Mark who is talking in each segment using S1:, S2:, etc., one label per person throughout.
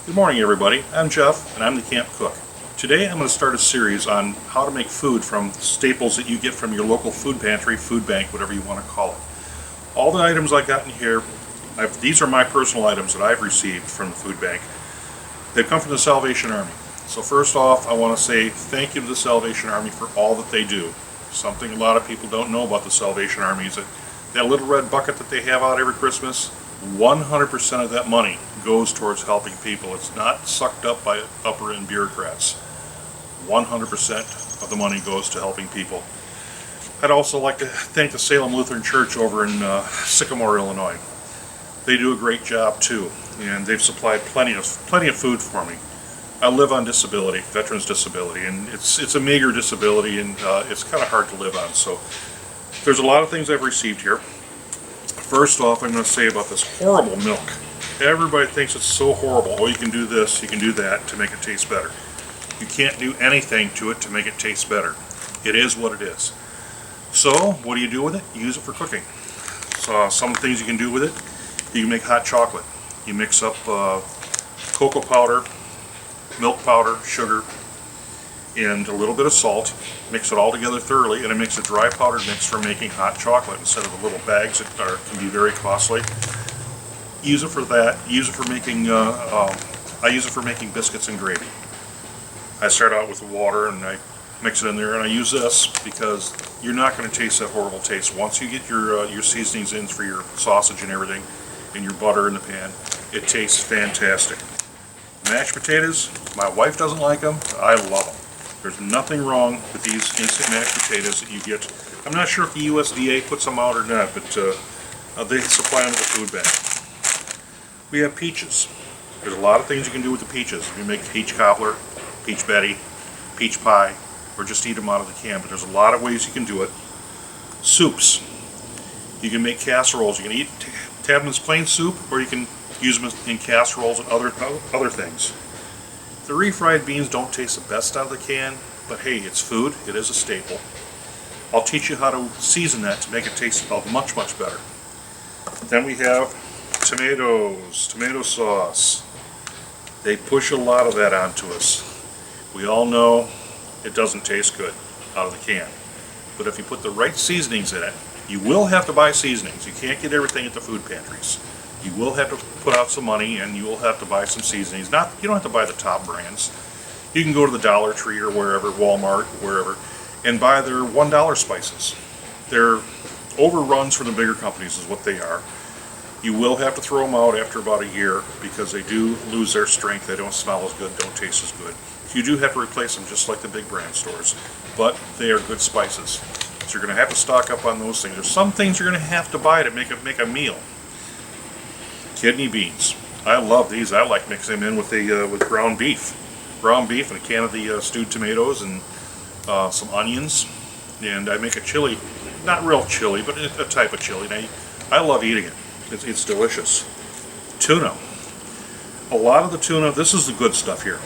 S1: Good morning, everybody. I'm Jeff, and I'm the Camp Cook. Today I'm going to start a series on how to make food from staples that you get from your local food pantry, food bank, whatever you want to call it. All the items I got in here, these are my personal items that I've received from the food bank. They come from the Salvation Army. So first off, I want to say thank you to the Salvation Army for all that they do. Something a lot of people don't know about the Salvation Army is that little red bucket that they have out every Christmas, 100% of that money goes towards helping people. It's not sucked up by upper-end bureaucrats. 100% of the money goes to helping people. I'd also like to thank the Salem Lutheran Church over in Sycamore, Illinois. They do a great job too, and they've supplied plenty of food for me. I live on disability, veterans disability, and it's a meager disability, and it's kind of hard to live on. So there's a lot of things I've received here. First off, I'm going to say about this horrible milk. Everybody thinks it's so horrible. Oh, you can do this, you can do that to make it taste better. You can't do anything to it to make it taste better. It is what it is. So, what do you do with it? You use it for cooking. So, some things you can do with it. You can make hot chocolate. You mix up cocoa powder, milk powder, sugar, and a little bit of salt. Mix it all together thoroughly, and it makes a dry powdered mix for making hot chocolate instead of the little bags that can be very costly. Use it for that. Use it for making. I use it for making biscuits and gravy. I start out with the water and I mix it in there, and I use this because you're not going to taste that horrible taste once you get your seasonings in for your sausage and everything, and your butter in the pan. It tastes fantastic. Mashed potatoes. My wife doesn't like them. I love them. There's nothing wrong with these instant mashed potatoes that you get. I'm not sure if the USDA puts them out or not, but they supply them to the food bank. We have peaches. There's a lot of things you can do with the peaches. You can make peach cobbler, peach betty, peach pie, or just eat them out of the can, but there's a lot of ways you can do it. Soups. You can make casseroles. You can have them as plain soup, or you can use them in casseroles and other things. The refried beans don't taste the best out of the can, but hey, it's food. It is a staple. I'll teach you how to season that to make it taste much, much better. Then we have tomatoes, tomato sauce. They push a lot of that onto us. We all know it doesn't taste good out of the can. But if you put the right seasonings in it, you will have to buy seasonings. You can't get everything at the food pantries. You will have to put out some money, and you will have to buy some seasonings. You don't have to buy the top brands. You can go to the Dollar Tree or wherever, Walmart, wherever, and buy their $1 spices. They're overruns from the bigger companies is what they are. You will have to throw them out after about a year because they do lose their strength. They don't smell as good, don't taste as good. You do have to replace them just like the big brand stores, but they are good spices. So you're going to have to stock up on those things. There's some things you're going to have to buy to make a meal. Kidney beans. I love these. I like mixing them in with ground beef. Ground beef and a can of the stewed tomatoes and some onions. And I make a chili, not real chili, but a type of chili. And I love eating it. It's delicious. Tuna. A lot of the tuna, this is the good stuff here.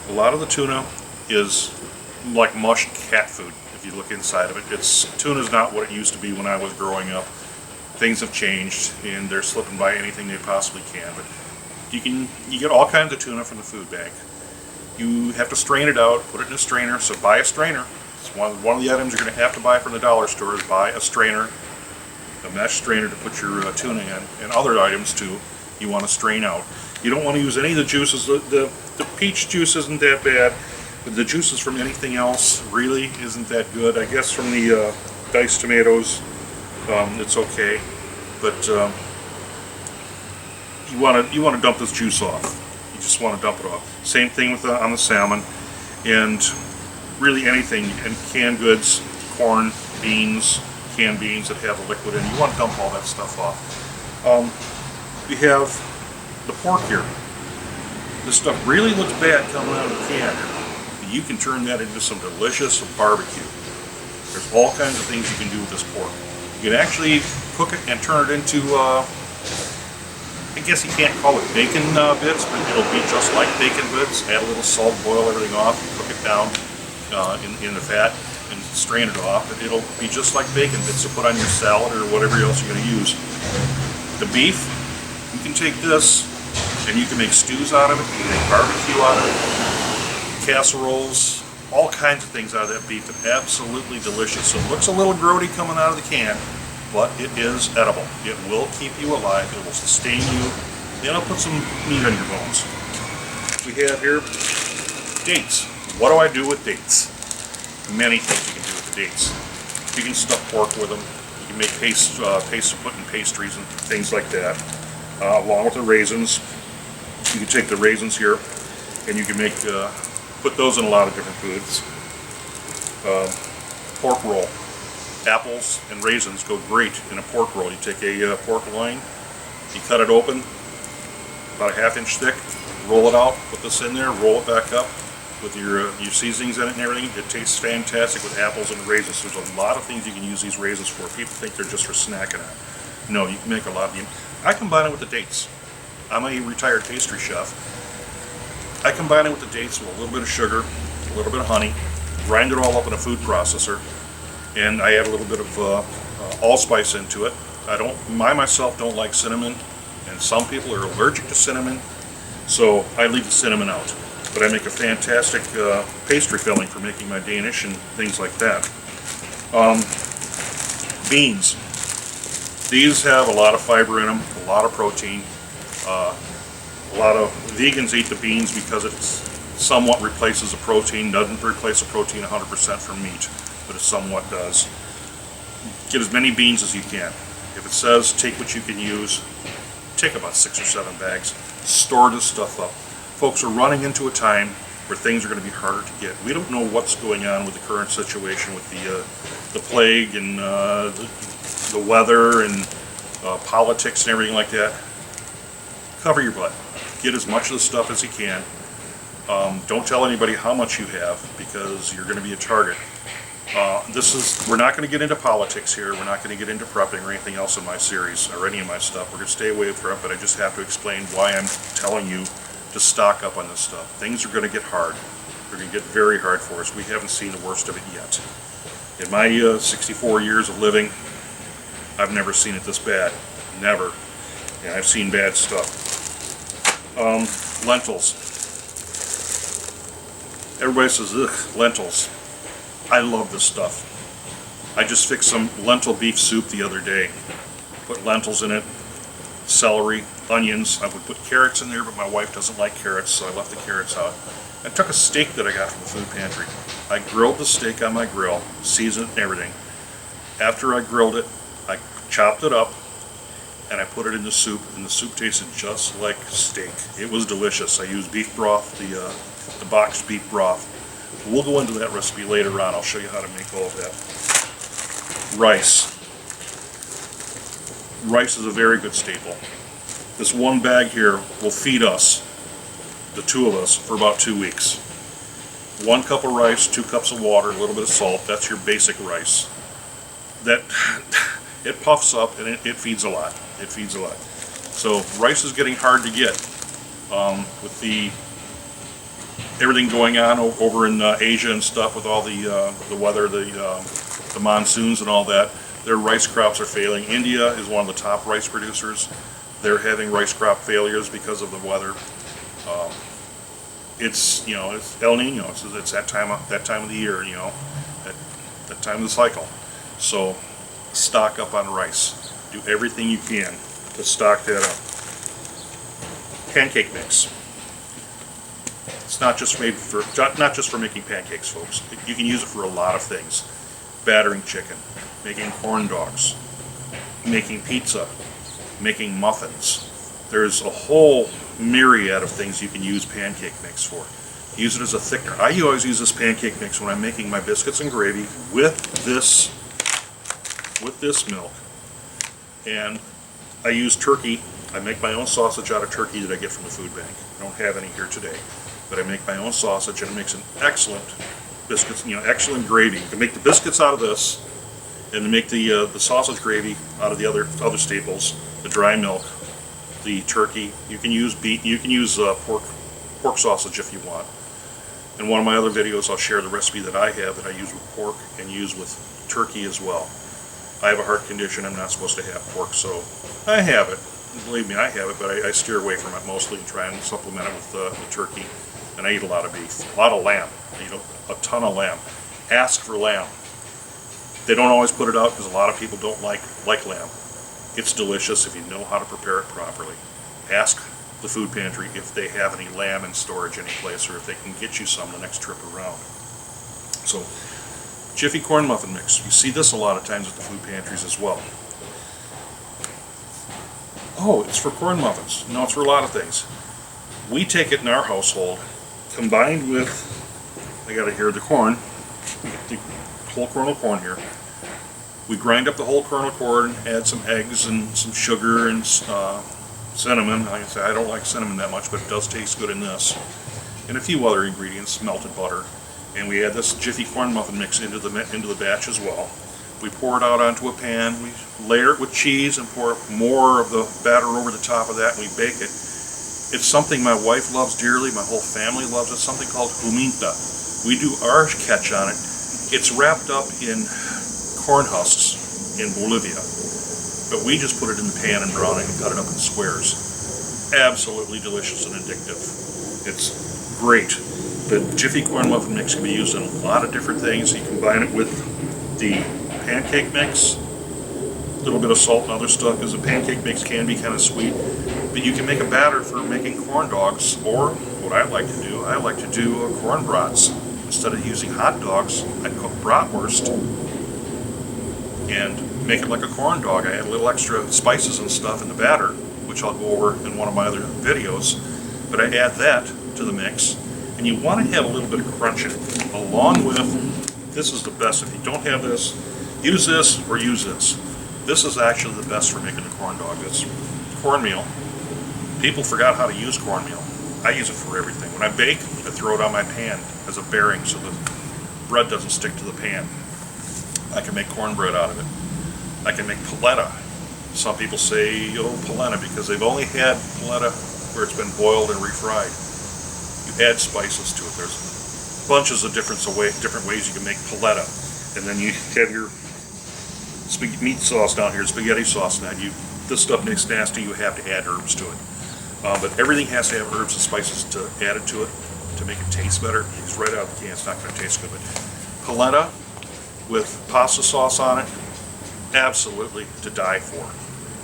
S1: A lot of the tuna is like mushed cat food if you look inside of it. Tuna's not what it used to be when I was growing up. Things have changed, and they're slipping by anything they possibly can. But you get all kinds of tuna from the food bank. You have to strain it out, put it in a strainer. So buy a strainer. It's one of the items you're going to have to buy from the dollar store is buy a strainer, a mesh strainer to put your tuna in, and other items too. You want to strain out. You don't want to use any of the juices. The peach juice isn't that bad, but the juices from anything else really isn't that good. I guess from the diced tomatoes. It's okay, but you want to dump this juice off. You just want to dump it off. Same thing with on the salmon, and really anything in canned goods, corn, beans, canned beans that have a liquid in. You want to dump all that stuff off. We have the pork here. This stuff really looks bad coming out of the can. You can turn that into some delicious barbecue. There's all kinds of things you can do with this pork. You can actually cook it and turn it into, I guess you can't call it bacon bits, but it'll be just like bacon bits. Add a little salt, boil everything off, cook it down in the fat, and strain it off. And it'll be just like bacon bits to put on your salad or whatever else you're going to use. The beef, you can take this, And you can make stews out of it, you can make barbecue out of it, casseroles, all kinds of things out of that beef. It's absolutely delicious. So it looks a little grody coming out of the can, but it is edible. It will keep you alive, it will sustain you, and it'll put some meat on your bones. We have here dates. What do I do with dates? Many things you can do with the dates. You can stuff pork with them. You can make paste to put in pastries and things like that, along with the raisins. You can take the raisins here, and you can make put those in a lot of different foods. Pork roll. Apples and raisins go great in a pork roll. You take a pork loin, you cut it open, about a ½ inch thick, roll it out, put this in there, roll it back up with your seasonings in it and everything. It tastes fantastic with apples and raisins. There's a lot of things you can use these raisins for. People think they're just for snacking on. No, you can make a lot of them. I combine it with the dates. I'm a retired pastry chef. I combine it with the dates with a little bit of sugar, a little bit of honey, grind it all up in a food processor, and I add a little bit of allspice into it. I myself don't like cinnamon, and some people are allergic to cinnamon, so I leave the cinnamon out. But I make a fantastic pastry filling for making my Danish and things like that. Beans. These have a lot of fiber in them, a lot of protein. A lot of vegans eat the beans because it somewhat replaces the protein. Doesn't replace the protein 100% from meat, but it somewhat does. Get as many beans as you can. If it says take what you can use, take about 6 or 7 bags. Store this stuff up. Folks are running into a time where things are going to be harder to get. We don't know what's going on with the current situation with the plague and the weather and politics and everything like that. Cover your butt. Get as much of the stuff as you can. Don't tell anybody how much you have, because you're going to be a target. We're not going to get into politics here. We're not going to get into prepping or anything else in my series or any of my stuff. We're going to stay away from it, but I just have to explain why I'm telling you to stock up on this stuff. Things are going to get hard. They're going to get very hard for us. We haven't seen the worst of it yet. In my 64 years of living, I've never seen it this bad. Never. And I've seen bad stuff. Lentils. Everybody says, ugh, lentils. I love this stuff. I just fixed some lentil beef soup the other day. Put lentils in it, celery, onions. I would put carrots in there, but my wife doesn't like carrots, so I left the carrots out. I took a steak that I got from the food pantry. I grilled the steak on my grill, seasoned it and everything. After I grilled it, I chopped it up, and I put it in the soup, and the soup tasted just like steak. It was delicious. I used beef broth, the boxed beef broth. We'll go into that recipe later on. I'll show you how to make all of that. Rice. Rice is a very good staple. This one bag here will feed us, the two of us, for about 2 weeks. 1 cup of rice, 2 cups of water, a little bit of salt. That's your basic rice. It puffs up and it feeds a lot. It feeds a lot. So rice is getting hard to get with everything going on over in Asia and stuff, with all the weather, the monsoons and all that. Their rice crops are failing. India is one of the top rice producers. They're having rice crop failures because of the weather. It's El Nino. It's that time of the year, that time of the cycle. So stock up on rice. Do everything you can to stock that up. Pancake mix. It's not just for making pancakes, folks. You can use it for a lot of things. Battering chicken, making corn dogs, making pizza, making muffins. There's a whole myriad of things you can use pancake mix for. Use it as a thickener. I always use this pancake mix when I'm making my biscuits and gravy with this milk. And I use turkey. I make my own sausage out of turkey that I get from the food bank. I don't have any here today, but I make my own sausage, and it makes an excellent biscuits, excellent gravy. You can make the biscuits out of this, and make the sausage gravy out of the other staples, the dry milk, the turkey. You can use beef. You can use pork sausage if you want. In one of my other videos, I'll share the recipe that I have that I use with pork and use with turkey as well. I have a heart condition. I'm not supposed to have pork, so I have it. believe me, I have it, but I steer away from it mostly and try and supplement it with turkey. And I eat a lot of beef, a lot of lamb. I eat a ton of lamb. Ask for lamb. They don't always put it out because a lot of people don't like lamb. It's delicious if you know how to prepare it properly. Ask the food pantry if they have any lamb in storage any place, or if they can get you some the next trip around. So, Jiffy corn muffin mix. You see this a lot of times at the food pantries as well. Oh, it's for corn muffins. No, it's for a lot of things. We take it in our household, combined with, I got it here, the corn, the whole kernel corn here. We grind up the whole kernel corn, add some eggs and some sugar and cinnamon. Like I say, I don't like cinnamon that much, but it does taste good in this. And a few other ingredients, melted butter. And we add this Jiffy corn muffin mix into the batch as well. We pour it out onto a pan, we layer it with cheese and pour more of the batter over the top of that, and we bake it. It's something my wife loves dearly, my whole family loves it, something called huminta. We do our catch on it. It's wrapped up in corn husks in Bolivia, but we just put it in the pan and brown it and cut it up in squares. Absolutely delicious and addictive. It's great. The Jiffy corn muffin mix can be used in a lot of different things. You combine it with the pancake mix, a little bit of salt and other stuff, because the pancake mix can be kind of sweet. But you can make a batter for making corn dogs, or what I like to do corn brats. Instead of using hot dogs, I cook bratwurst and make it like a corn dog. I add a little extra spices and stuff in the batter, which I'll go over in one of my other videos. But I add that to the mix, and you want to have a little bit of crunch in it, along with, this is the best. If you don't have this, use this or use this. This is actually the best for making a corn dog. It's cornmeal. People forgot how to use cornmeal. I use it for everything. When I bake, I throw it on my pan as a bearing so the bread doesn't stick to the pan. I can make cornbread out of it. I can make paleta. Some people say, oh, polenta, because they've only had polenta where it's been boiled and refried. You add spices to it. There's bunches of different ways you can make paleta. And then you have your meat sauce down here, spaghetti sauce. Now, this stuff makes nasty. You have to add herbs to it. But everything has to have herbs and spices added to it to make it taste better. Because right out of the can, it's not going to taste good. But polenta with pasta sauce on it, absolutely to die for.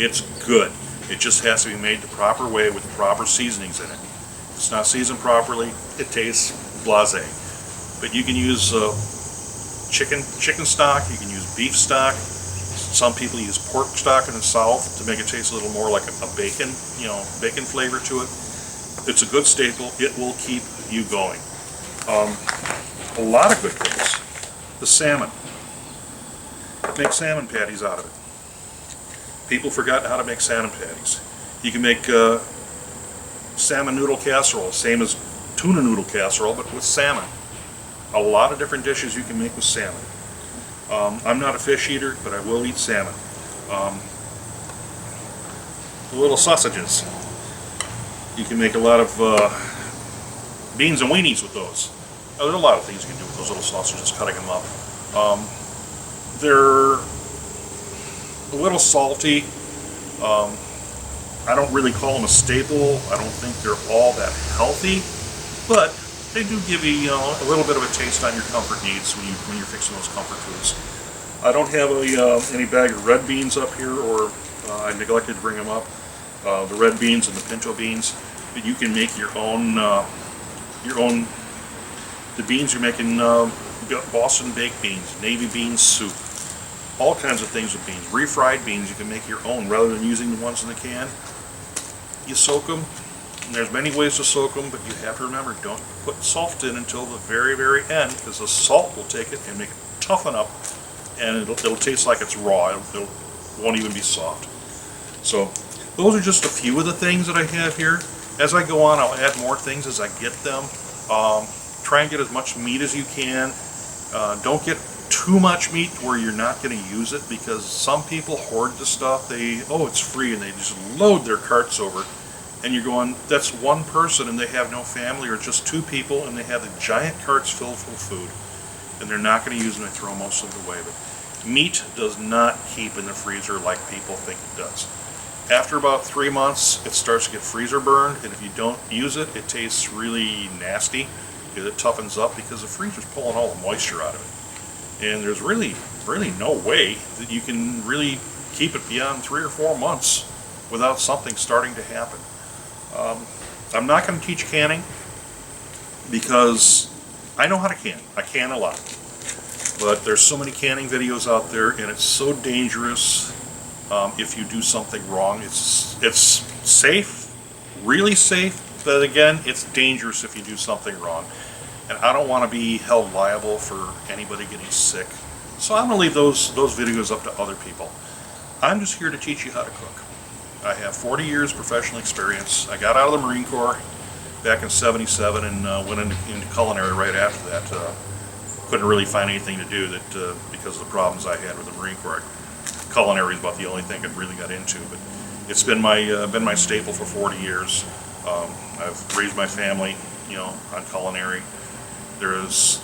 S1: It's good. It just has to be made the proper way with the proper seasonings in it. If it's not seasoned properly, it tastes blasé. But you can use chicken stock, you can use beef stock. Some people use pork stock in the South to make it taste a little more like a bacon, bacon flavor to it. It's a good staple. It will keep you going. A lot of good things. The salmon. Make salmon patties out of it. People forgot how to make salmon patties. You can make salmon noodle casserole, same as tuna noodle casserole, but with salmon. A lot of different dishes you can make with salmon. I'm not a fish eater, but I will eat salmon. The little sausages. You can make a lot of beans and weenies with those. There's a lot of things you can do with those little sausages, cutting them up. They're a little salty. I don't really call them a staple. I don't think they're all that healthy, but they do give you, a little bit of a taste on your comfort needs when you're fixing those comfort foods. I don't have any bag of red beans up here, or I neglected to bring them up. The red beans and the pinto beans, but you can make your own. The beans you're making, Boston baked beans, navy bean soup, all kinds of things with beans. Refried beans, you can make your own rather than using the ones in the can. You soak them. And there's many ways to soak them, but you have to remember, don't put salt in until the very, very end, because the salt will take it and make it toughen up, and it'll taste like it's raw. It won't even be soft. So those are just a few of the things that I have here. As I go on, I'll add more things as I get them. Try and get as much meat as you can. Don't get too much meat where you're not going to use it, because some people hoard the stuff. It's free, and they just load their carts over. And you're going, that's one person and they have no family, or just two people and they have the giant carts filled full of food, and they're not going to use them. They throw most of it away. But meat does not keep in the freezer like people think it does. After about 3 months, it starts to get freezer burned, and if you don't use it, it tastes really nasty because it toughens up because the freezer's pulling all the moisture out of it. And there's really no way that you can really keep it beyond 3 or 4 months without something starting to happen. I'm not going to teach canning because I know how to can. I can a lot. But there's so many canning videos out there, and it's so dangerous if you do something wrong. It's safe, really safe, but again, it's dangerous if you do something wrong. And I don't want to be held liable for anybody getting sick. So I'm going to leave those videos up to other people. I'm just here to teach you how to cook. I have 40 years professional experience. I got out of the Marine Corps back in '77 and went into culinary right after that. Couldn't really find anything to do because of the problems I had with the Marine Corps. Culinary is about the only thing I really got into, but it's been my staple for 40 years. I've raised my family, on culinary. There's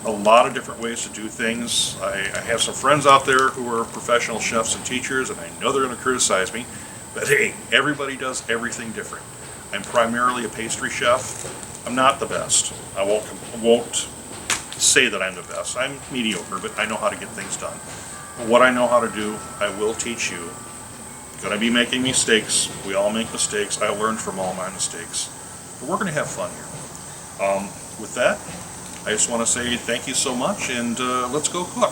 S1: a lot of different ways to do things. I have some friends out there who are professional chefs and teachers, and I know they're going to criticize me, but hey, everybody does everything different. I'm primarily a pastry chef. I'm not the best. I won't say that I'm the best. I'm mediocre, but I know how to get things done. But what I know how to do, I will teach you. Gonna be making mistakes. We all make mistakes. I learned from all my mistakes. But we're gonna have fun here. With that, I just want to say thank you so much, and let's go cook.